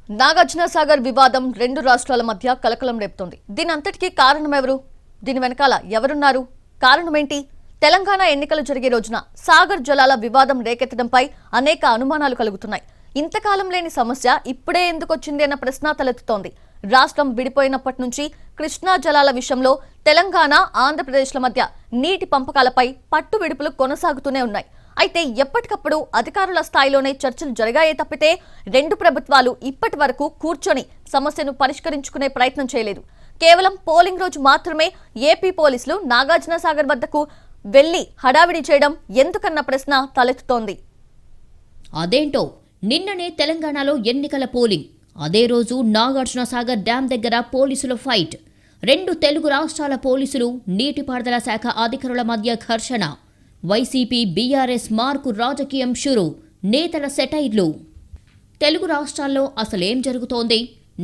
నాగార్జునసాగర్ వివాదం రెండు రాష్ట్రాల మధ్య కలకలం రేపుతోంది. దీనంతటికీ కారణం ఎవరు? దీని వెనకాల ఎవరున్నారు? కారణమేంటి? తెలంగాణ ఎన్నికలు జరిగే రోజున సాగర్ జలాల వివాదం రేకెత్తడంపై అనేక అనుమానాలు కలుగుతున్నాయి. ఇంతకాలం లేని సమస్య ఇప్పుడే ఎందుకొచ్చింది అన్న ప్రశ్న తలెత్తుతోంది. రాష్ట్రం విడిపోయినప్పటి నుంచి కృష్ణా జలాల విషయంలో తెలంగాణ, ఆంధ్రప్రదేశ్ల మధ్య నీటి పంపకాలపై పట్టు విడుపులు కొనసాగుతూనే ఉన్నాయి. అయితే ఎప్పటికప్పుడు అధికారుల స్థాయిలోనే చర్చలు జరిగాయే తప్పితే రెండు ప్రభుత్వాలు ఇప్పటి వరకు కూర్చొని సమస్యను పరిష్కరించుకునే ప్రయత్నం చేయలేదు. కేవలం పోలింగ్ రోజు మాత్రమే ఏపీ పోలీసులు నాగార్జునసాగర్ వద్దకు వెళ్లి హడావిడి చేయడం ఎందుకన్న ప్రశ్న తలెత్తుతోంది. అదేంటో నిన్ననే తెలంగాణలో ఎన్నికల పోలింగ్, అదే రోజు నాగార్జునసాగర్ డ్యాం దగ్గర పోలీసుల ఫైట్. రెండు తెలుగు రాష్ట్రాల పోలీసులు, నీటిపారుదల శాఖ అధికారుల మధ్య ఘర్షణ. వైసీపీ బీఆర్ఎస్ మార్కు రాజకీయం షురు, నేతల సెటైర్లు. తెలుగు రాష్ట్రాల్లో అసలేం జరుగుతోంది?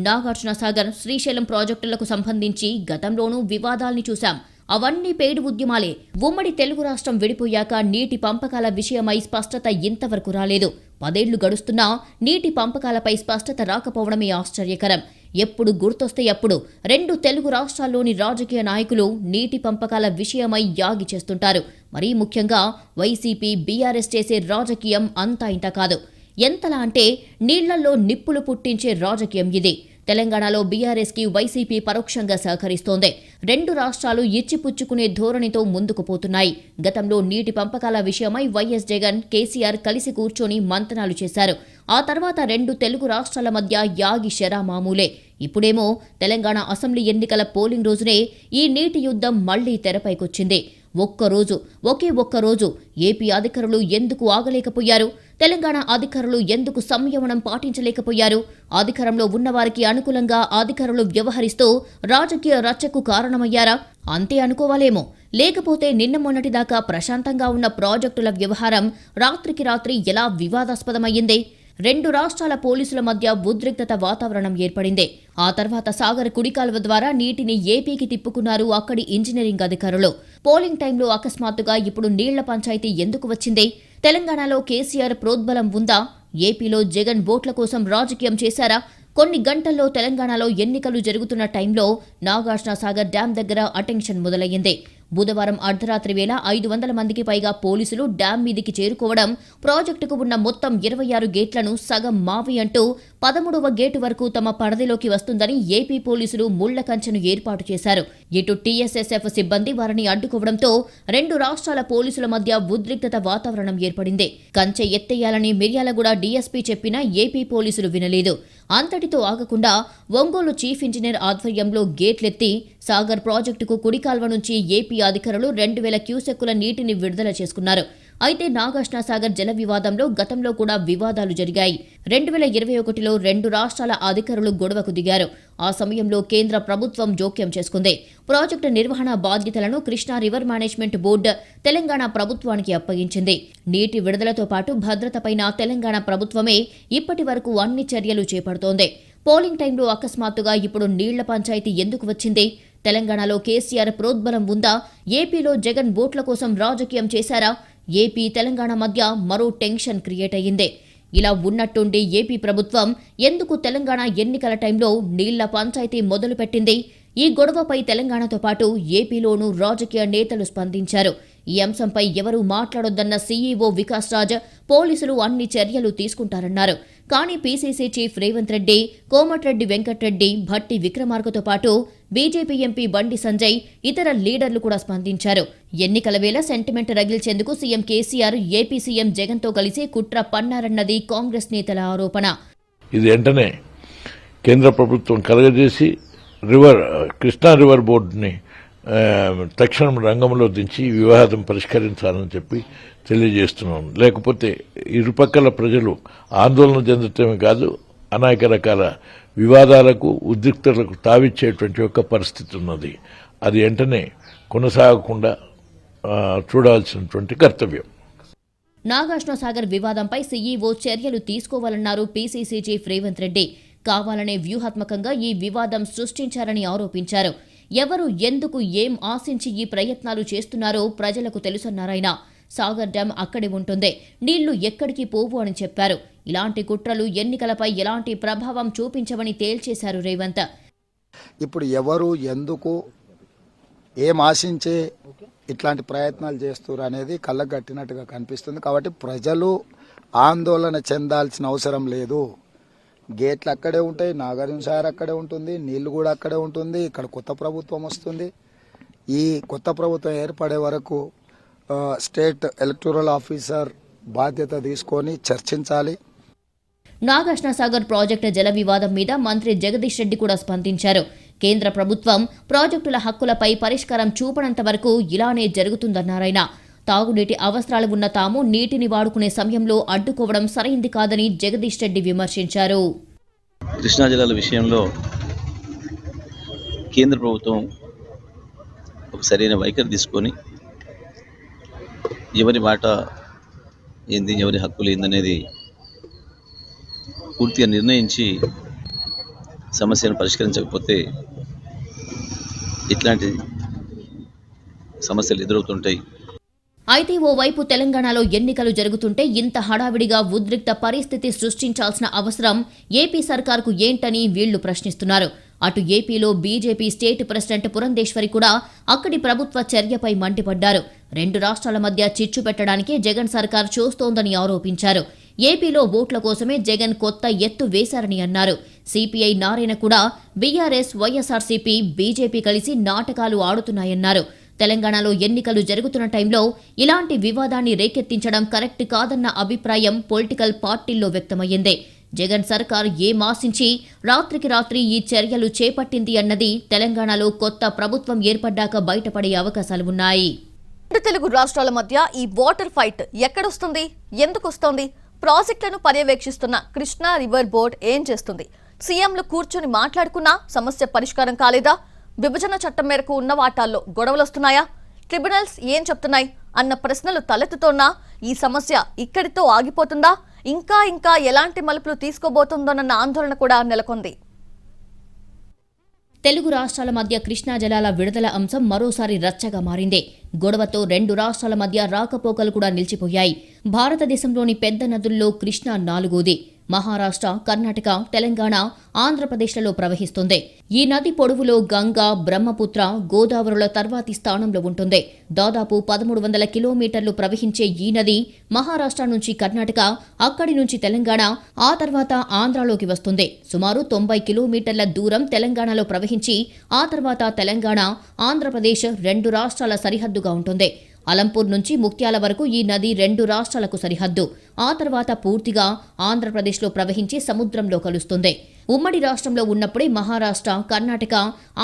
నాగార్జునసాగర్, శ్రీశైలం ప్రాజెక్టులకు సంబంధించి గతంలోనూ వివాదాల్ని చూశాం. అవన్నీ పేడు ఉద్యమాలే. ఉమ్మడి తెలుగు రాష్ట్రం విడిపోయాక నీటి పంపకాల విషయమై స్పష్టత ఇంతవరకు రాలేదు. 10 ఏళ్లు గడుస్తున్నా నీటి పంపకాలపై స్పష్టత రాకపోవడమే ఆశ్చర్యకరం. ఎప్పుడు గుర్తొస్తే అప్పుడు రెండు తెలుగు రాష్ట్రాల్లోని రాజకీయ నాయకులు నీటి పంపకాల విషయమై యాగి చేస్తుంటారు. మరీ ముఖ్యంగా వైసీపీ, బీఆర్ఎస్ చేసే రాజకీయం అంతా ఇంత కాదు. ఎంతలా అంటే నీళ్లలో నిప్పులు పుట్టించే రాజకీయం ఇది. తెలంగాణలో బీఆర్ఎస్కి వైసీపీ పరోక్షంగా సహకరిస్తోంది. రెండు రాష్ట్రాలు ఇచ్చిపుచ్చుకునే ధోరణితో ముందుకు పోతున్నాయి. గతంలో నీటి పంపకాల విషయమై వైఎస్ జగన్, కేసీఆర్ కలిసి కూర్చొని మంతనాలు చేశారు. ఆ తర్వాత రెండు తెలుగు రాష్ట్రాల మధ్య యాగి శరా మామూలే. ఇప్పుడేమో తెలంగాణ అసెంబ్లీ ఎన్నికల పోలింగ్ రోజునే ఈ నీటి యుద్ధం మళ్లీ తెరపైకొచ్చింది. ఒకే ఒక్కరోజు ఏపీ అధికారులు ఎందుకు ఆగలేకపోయారు? తెలంగాణ అధికారులు ఎందుకు సంయమనం పాటించలేకపోయారు? అధికారంలో ఉన్నవారికి అనుకూలంగా అధికారులు వ్యవహరిస్తూ రాజకీయ రచ్చకు కారణమయ్యారా? అంతే అనుకోవాలేమో. లేకపోతే నిన్న మొన్నటిదాకా ప్రశాంతంగా ఉన్న ప్రాజెక్టుల వ్యవహారం రాత్రికి రాత్రి ఎలా వివాదాస్పదమయ్యింది? రెండు రాష్ట్రాల పోలీసుల మధ్య ఉద్రిక్తత వాతావరణం ఏర్పడింది. ఆ తర్వాత సాగర్ కుడికాలువ ద్వారా నీటిని ఏపీకి తిప్పుకున్నారు అక్కడి ఇంజనీరింగ్ అధికారులు. పోలింగ్ టైంలో అకస్మాత్తుగా ఇప్పుడు నీళ్ల పంచాయతీ ఎందుకు వచ్చింది? తెలంగాణలో కేసీఆర్ ప్రోద్బలం ఉందా? ఏపీలో జగన్ ఓట్ల కోసం రాజకీయం చేశారా? కొన్ని గంటల్లో తెలంగాణలో ఎన్నికలు జరుగుతున్న టైంలో నాగార్జునసాగర్ డ్యాం దగ్గర అటెన్షన్ మొదలయ్యింది. బుధవారం అర్ధరాత్రి వేళ 500 మందికి పైగా పోలీసులు డ్యాం మీదికి చేరుకోవడం, ప్రాజెక్టుకు ఉన్న మొత్తం 26 గేట్లను సగం మావి అంటూ 13వ గేటు వరకు తమ పరిధిలోకి వస్తుందని ఏపీ పోలీసులు ముళ్ల కంచెను ఏర్పాటు చేశారు. ఇటు టీఎస్ఎస్ఎఫ్ సిబ్బంది వారిని అడ్డుకోవడంతో రెండు రాష్ట్రాల పోలీసుల మధ్య ఉద్రిక్తత వాతావరణం ఏర్పడింది. కంచె ఎత్తేయాలని మిర్యాలగూడ డీఎస్పీ చెప్పినా ఏపీ పోలీసులు వినలేదు. అంతటితో ఆగకుండా ఒంగోలు చీఫ్ ఇంజనీర్ ఆధ్వర్యంలో గేట్లెత్తి సాగర్ ప్రాజెక్టుకు కుడికాల్వ నుంచి ఏపీ అధికారులు 2000 క్యూసెక్కుల నీటిని విడుదల చేసుకున్నారు. అయితే నాగార్జునసాగర్ జల వివాదంలో గతంలో కూడా వివాదాలు జరిగాయి. 2021లో రెండు రాష్ట్రాల అధికారులు గొడవకు దిగారు. ఆ సమయంలో కేంద్ర ప్రభుత్వం జోక్యం చేసుకుంది. ప్రాజెక్టు నిర్వహణ బాధ్యతలను Krishna river management board Telangana ప్రభుత్వానికి అప్పగించింది. నీటి విడుదలతో పాటు భద్రతపైన తెలంగాణ ప్రభుత్వమే ఇప్పటి వరకు అన్ని చర్యలు చేపడుతోంది. పోలింగ్ టైంలో అకస్మాత్తుగా ఇప్పుడు నీళ్ల పంచాయతీ ఎందుకు వచ్చింది? తెలంగాణలో కేసీఆర్ ప్రోద్బలం ఉందా? ఏపీలో జగన్ ఓట్ల కోసం రాజకీయం చేశారా? ఏపీ, తెలంగాణ మధ్య మరో టెన్షన్ క్రియేట్ అయ్యింది. ఇలా ఉన్నట్టుండి ఏపీ ప్రభుత్వం ఎందుకు తెలంగాణ ఎన్నికల టైంలో నీళ్ల పంచాయతీ మొదలుపెట్టింది? ఈ గొడవపై తెలంగాణతో పాటు ఏపీలోనూ రాజకీయ నేతలు స్పందించారు. ఈ అంశంపై ఎవరూ మాట్లాడొద్దన్న సీఈఓ వికాస్ రాజ్ పోలీసులు అన్ని చర్యలు తీసుకుంటారన్నారు. కానీ పీసీసీ చీఫ్ రేవంత్ రెడ్డి, కోమటిరెడ్డి వెంకటరెడ్డి, భట్టి విక్రమార్కతో పాటు బీజేపీ ఎంపీ బండి సంజయ్, ఇతర లీడర్లు కూడా స్పందించారు. ఎన్నికల వేళ సెంటిమెంట్ రగిల్చేందుకు సీఎం కేసీఆర్ ఏపీ సీఎం జగన్తో కలిసి కుట్ర పన్నారన్నది కాంగ్రెస్ నేతల ఆరోపణ. ఇది వెంటనే కేంద్ర ప్రభుత్వం కలగజేసి కృష్ణా రివర్ బోర్డుని తక్షణం రంగంలో దించి వివాదం పరిష్కరించాలని చెప్పి తెలియజేస్తున్నాం. లేకపోతే ఇరుపక్కల ప్రజలు ఆందోళన చెందటమే కాదు, అనేక రకాల వివాదాలకు, ఉద్రిక్తలకు తావిచ్చేటువంటి ఒక పరిస్థితి ఉన్నది. అది వెంటనే కొనసాగకుండా చూడాల్సినటువంటి కర్తవ్యం. నాగార్జునసాగర్ వివాదంపై సీఈఓ చర్యలు తీసుకోవాలన్నారు పీసీసీ చీఫ్ రేవంత్ రెడ్డి. కావాలనే వ్యూహాత్మకంగా ఈ వివాదం సృష్టించారని ఆరోపించారు. ఎవరు, ఎందుకు, ఏం ఆశించి ఈ ప్రయత్నాలు చేస్తున్నారో ప్రజలకు తెలుసన్నారాయన. సాగర్ డ్యాం అక్కడే ఉంటుంది, నీళ్లు ఎక్కడికి పోవు అని చెప్పారు. ఇలాంటి కుట్రలు ఎన్నికలపై ఎలాంటి ప్రభావం చూపించవని తేల్చేశారు రేవంత్. ఇప్పుడు ఎవరు ఎందుకు ఏం ఆశించే ఇట్లాంటి ప్రయత్నాలు చేస్తారు అనేది కళ్ళకు కట్టినట్టుగా కనిపిస్తుంది. కాబట్టి ప్రజలు ఆందోళన చెందాల్సిన అవసరం లేదు. గేట్లు అక్కడే ఉంటాయి, నాగార్జున సాగర్ అక్కడే ఉంటుంది, నీళ్లు కూడా అక్కడే ఉంటుంది. ఇక్కడ కొత్త ప్రభుత్వం వస్తుంది. ఈ కొత్త ప్రభుత్వం ఏర్పడే వరకు స్టేట్ ఎలక్టోరల్ ఆఫీసర్ బాధ్యత తీసుకొని చర్చించాలి. నాగార్జున సాగర్ ప్రాజెక్టు జల వివాదం మీద మంత్రి జగదీష్ రెడ్డి కూడా స్పందించారు. కేంద్ర ప్రభుత్వం ప్రాజెక్టుల హక్కులపై పరిష్కారం చూపనంత వరకు ఇలానే జరుగుతుందన్నారాయన. తాగునీటి అవసరాలు ఉన్న తాము నీటిని వాడుకునే సమయంలో అడ్డుకోవడం సరైంది కాదని జగదీష్ రెడ్డి విమర్శించారు. కృష్ణా జలాల విషయంలో కేంద్ర ప్రభుత్వం ఒక సరైన వైఖరి తీసుకొని ఎవరి మాట ఏంది, ఎవరి హక్కులు ఏందనేది పూర్తిగా నిర్ణయించి సమస్యను పరిష్కరించకపోతే ఇట్లాంటి సమస్యలు ఎదురవుతుంటాయి. అయితే ఓవైపు తెలంగాణలో ఎన్నికలు జరుగుతుంటే ఇంత హడావిడిగా ఉద్రిక్త పరిస్థితి సృష్టించాల్సిన అవసరం ఏపీ సర్కార్కు ఏంటని వీళ్లు ప్రశ్నిస్తున్నారు. అటు ఏపీలో బీజేపీ స్టేట్ ప్రెసిడెంట్ పురంధేశ్వరి కూడా అక్కడి ప్రభుత్వ చర్యపై మండిపడ్డారు. 2 రాష్ట్రాల మధ్య చిచ్చు పెట్టడానికే జగన్ సర్కార్ చూస్తోందని ఆరోపించారు. ఏపీలో ఓట్ల కోసమే జగన్ కొత్త ఎత్తు వేశారని అన్నారు. సిపిఐ నారాయణ కూడా బీఆర్ఎస్, వైఎస్ఆర్సీపీ, బీజేపీ కలిసి నాటకాలు ఆడుతున్నాయన్నారు. తెలంగాణలో ఎన్నికలు జరుగుతున్న టైంలో ఇలాంటి వివాదాన్ని రేకెత్తించడం కరెక్ట్ కాదన్న అభిప్రాయం పొలిటికల్ పార్టీల్లో వ్యక్తమయ్యింది. జగన్ సర్కార్ ఏం ఆశించి రాత్రికి రాత్రి ఈ చర్యలు చేపట్టింది అన్నది తెలంగాణలో కొత్త ప్రభుత్వం ఏర్పడ్డాక బయటపడే అవకాశాలు ఉన్నాయి. 2 తెలుగు రాష్ట్రాల మధ్య ఈ వాటర్ ఫైట్ ఎక్కడొస్తుంది, ఎందుకొస్తోంది? ప్రాజెక్టులను పర్యవేక్షిస్తున్న కృష్ణా రివర్ బోర్డు ఏం చేస్తుంది? సీఎంలు కూర్చొని మాట్లాడుకున్నా సమస్య పరిష్కారం కాలేదా? విభజన చట్టం మేరకు ఉన్న వాటాల్లో గొడవలొస్తున్నాయా? ట్రిబ్యునల్స్ ఏం చెప్తున్నాయి అన్న ప్రశ్నలు తలెత్తుతోన్నా ఈ సమస్య ఇక్కడితో ఆగిపోతుందా? ఇంకా ఎలాంటి మలుపులు తీసుకోబోతుందోనన్న ఆందోళన కూడా నెలకొంది. తెలుగు రాష్ట్రాల మధ్య కృష్ణా జలాల విడుదల అంశం మరోసారి రచ్చగా మారింది. గొడవతో 2 రాష్ట్రాల మధ్య రాకపోకలు కూడా నిలిచిపోయాయి. భారతదేశంలోని పెద్ద నదుల్లో కృష్ణా 4వది. మహారాష్ట్ర, కర్ణాటక, తెలంగాణ, ఆంధ్రప్రదేశ్లలో ప్రవహిస్తుంది. ఈ నది పొడవులో గంగా, బ్రహ్మపుత్ర, గోదావరుల తర్వాతి స్థానంలో ఉంటుంది. దాదాపు 1300 కిలోమీటర్లు ప్రవహించే ఈ నది మహారాష్ట్ర నుంచి కర్ణాటక, అక్కడి నుంచి తెలంగాణ, ఆ తర్వాత ఆంధ్రాలోకి వస్తుంది. సుమారు 90 కిలోమీటర్ల దూరం తెలంగాణలో ప్రవహించి ఆ తర్వాత తెలంగాణ, ఆంధ్రప్రదేశ్ 2 రాష్ట్రాల సరిహద్దుగా ఉంటుంది. అలంపూర్ నుంచి ముక్త్యాల వరకు ఈ నది 2 రాష్ట్రాలకు సరిహద్దు. ఆ తర్వాత పూర్తిగా ఆంధ్రప్రదేశ్లో ప్రవహించి సముద్రంలో కలుస్తుంది. ఉమ్మడి రాష్ట్రంలో ఉన్నప్పుడే మహారాష్ట్ర, కర్ణాటక,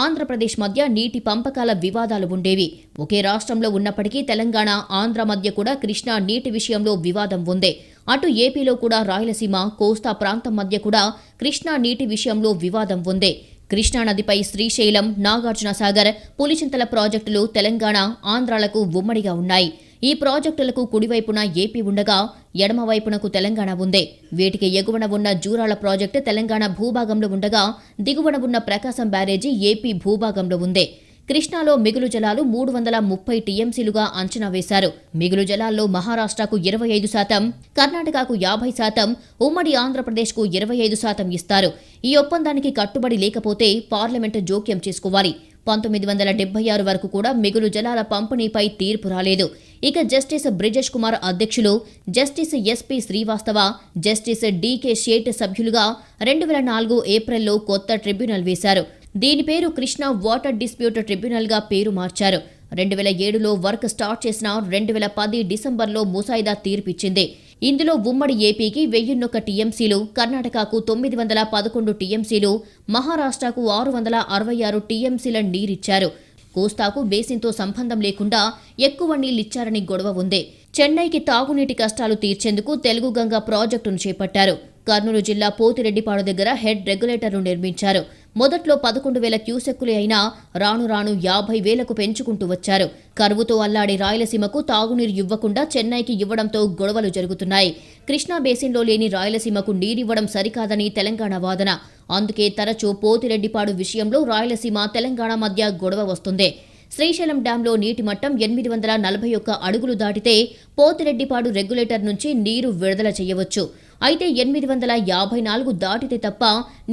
ఆంధ్రప్రదేశ్ మధ్య నీటి పంపకాల వివాదాలు ఉండేవి. ఒకే రాష్ట్రంలో ఉన్నప్పటికీ తెలంగాణ, ఆంధ్ర మధ్య కూడా కృష్ణా నీటి విషయంలో వివాదం ఉంది. అటు ఏపీలో కూడా రాయలసీమ, కోస్తా ప్రాంతం మధ్య కూడా కృష్ణా నీటి విషయంలో వివాదం ఉంది. కృష్ణానదిపై శ్రీశైలం, నాగార్జున సాగర్, పులిచింతల ప్రాజెక్టులు తెలంగాణ, ఆంధ్రాలకు ఉమ్మడిగా ఉన్నాయి. ఈ ప్రాజెక్టులకు కుడివైపున ఏపీ ఉండగా ఎడమవైపునకు తెలంగాణ ఉంది. వీటికి ఎగువన ఉన్న జూరాల ప్రాజెక్టు తెలంగాణ భూభాగంలో ఉండగా దిగువన ఉన్న ప్రకాశం బ్యారేజీ ఏపీ భూభాగంలో ఉంది. కృష్ణాలో మిగులు జలాలు 330 టీఎంసీలుగా అంచనా వేశారు. మిగులు జలాల్లో మహారాష్ట్రకు 25%, కర్ణాటకకు 50%, ఉమ్మడి ఆంధ్రప్రదేశ్కు 25% ఇస్తారు. ఈ ఒప్పందానికి కట్టుబడి లేకపోతే పార్లమెంటు జోక్యం చేసుకోవాలి. 1976 వరకు కూడా మిగులు జలాల పంపిణీపై తీర్పు రాలేదు. ఇక జస్టిస్ బ్రిజేష్ కుమార్ అధ్యక్షులు, justice SP Srivastava, justice DK Seth సభ్యులుగా 2004 ఏప్రిల్లో కొత్త ట్రిబ్యునల్ వేశారు. దీని పేరు కృష్ణా వాటర్ డిస్ప్యూట్ ట్రిబ్యునల్గా పేరు మార్చారు. 2007లో వర్క్ స్టార్ట్ చేసిన 2010 డిసెంబర్లో ముసాయిదా తీర్పిచ్చింది. ఇందులో ఉమ్మడి ఏపీకి 1001 టీఎంసీలు, కర్ణాటకకు 911 టీఎంసీలు, మహారాష్ట్రకు 666 టీఎంసీల నీరిచ్చారు. కోస్తాకు బేసిన్తో సంబంధం లేకుండా ఎక్కువ నీళ్లిచ్చారని గొడవ ఉంది. చెన్నైకి తాగునీటి కష్టాలు తీర్చేందుకు తెలుగు గంగా ప్రాజెక్టును చేపట్టారు. కర్నూలు జిల్లా పోతిరెడ్డిపాడు దగ్గర హెడ్ రెగ్యులేటర్ను నిర్మించారు. మొదట్లో 11,000 క్యూసెక్కులే అయినా రాను రాను 50,000కు పెంచుకుంటూ వచ్చారు. కరువుతో అల్లాడే రాయలసీమకు తాగునీరు ఇవ్వకుండా చెన్నైకి ఇవ్వడంతో గొడవలు జరుగుతున్నాయి. కృష్ణా బేసిన్లో లేని రాయలసీమకు నీరివ్వడం సరికాదని తెలంగాణ వాదన. అందుకే తరచూ పోతిరెడ్డిపాడు విషయంలో రాయలసీమ, తెలంగాణ మధ్య గొడవ వస్తుంది. శ్రీశైలం డ్యాంలో నీటి మట్టం 841 అడుగులు దాటితే పోతిరెడ్డిపాడు రెగ్యులేటర్ నుంచి నీరు విడుదల చేయవచ్చు. అయితే 854 దాటితే తప్ప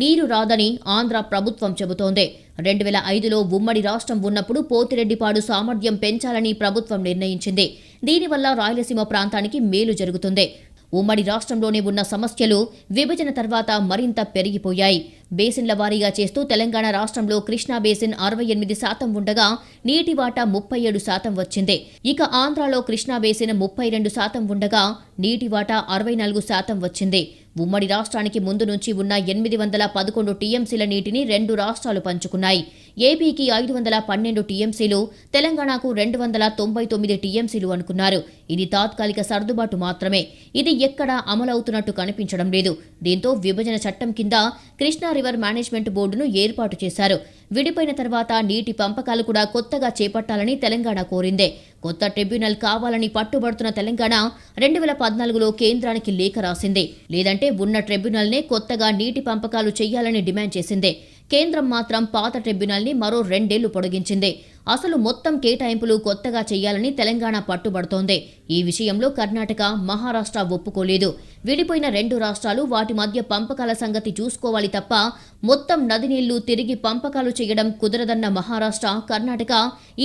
నీరు రాదని ఆంధ్ర ప్రభుత్వం చెబుతోంది. 2005లో ఉమ్మడి రాష్ట్రం ఉన్నప్పుడు పోతిరెడ్డిపాడు సామర్థ్యం పెంచాలని ప్రభుత్వం నిర్ణయించింది. దీనివల్ల రాయలసీమ ప్రాంతానికి మేలు జరుగుతుంది. ఉమ్మడి రాష్ట్రంలోనే ఉన్న సమస్యలు విభజన తర్వాత మరింత పెరిగిపోయాయి. బేసిన్ల వారీగా చేస్తూ తెలంగాణ రాష్ట్రంలో కృష్ణా బేసిన్ 68% ఉండగా నీటి వాటా 37% వచ్చింది. ఇక ఆంధ్రాలో కృష్ణా బేసిన్ 32% ఉండగా నీటి వాటా 64% వచ్చింది. ఉమ్మడి రాష్ట్రానికి ముందు నుంచి ఉన్న 811 టీఎంసీల నీటిని 2 రాష్ట్రాలు పంచుకున్నాయి. ఏపీకి 512 టీఎంసీలు, తెలంగాణకు 299 టీఎంసీలు అనుకున్నారు. ఇది తాత్కాలిక సర్దుబాటు మాత్రమే. ఇది ఎక్కడా అమలవుతున్నట్టు కనిపించడం లేదు. దీంతో విభజన చట్టం కింద కృష్ణా రివర్ మేనేజ్మెంట్ బోర్డును ఏర్పాటు చేశారు. విడిపోయిన తర్వాత నీటి పంపకాలు కూడా కొత్తగా చేపట్టాలని తెలంగాణ కోరిందే. కొత్త ట్రిబ్యునల్ కావాలని పట్టుబడుతున్న తెలంగాణ 2014లో కేంద్రానికి లేఖ రాసింది. లేదంటే ఉన్న ట్రిబ్యునల్నే కొత్తగా నీటి పంపకాలు చేయాలని డిమాండ్ చేసింది. కేంద్రం మాత్రం పాత ట్రిబ్యునల్ని మరో 2 ఏళ్లు పొడిగించింది. అసలు మొత్తం కేటాయింపులు కొత్తగా చేయాలని తెలంగాణ పట్టుబడుతోంది. ఈ విషయంలో కర్ణాటక, మహారాష్ట్ర ఒప్పుకోలేదు. విడిపోయిన 2 రాష్ట్రాలు వాటి మధ్య పంపకాల సంగతి చూసుకోవాలి తప్ప మొత్తం నది నీళ్లు తిరిగి పంపకాలు చేయడం కుదరదన్న మహారాష్ట్ర, కర్ణాటక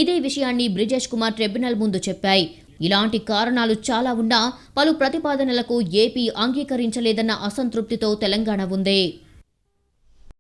ఇదే విషయాన్ని బ్రిజేష్ కుమార్ ట్రిబ్యునల్ ముందు చెప్పాయి. ఇలాంటి కారణాలు చాలా ఉన్నా పలు ప్రతిపాదనలకు ఏపీ అంగీకరించలేదన్న అసంతృప్తితో తెలంగాణ ఉంది.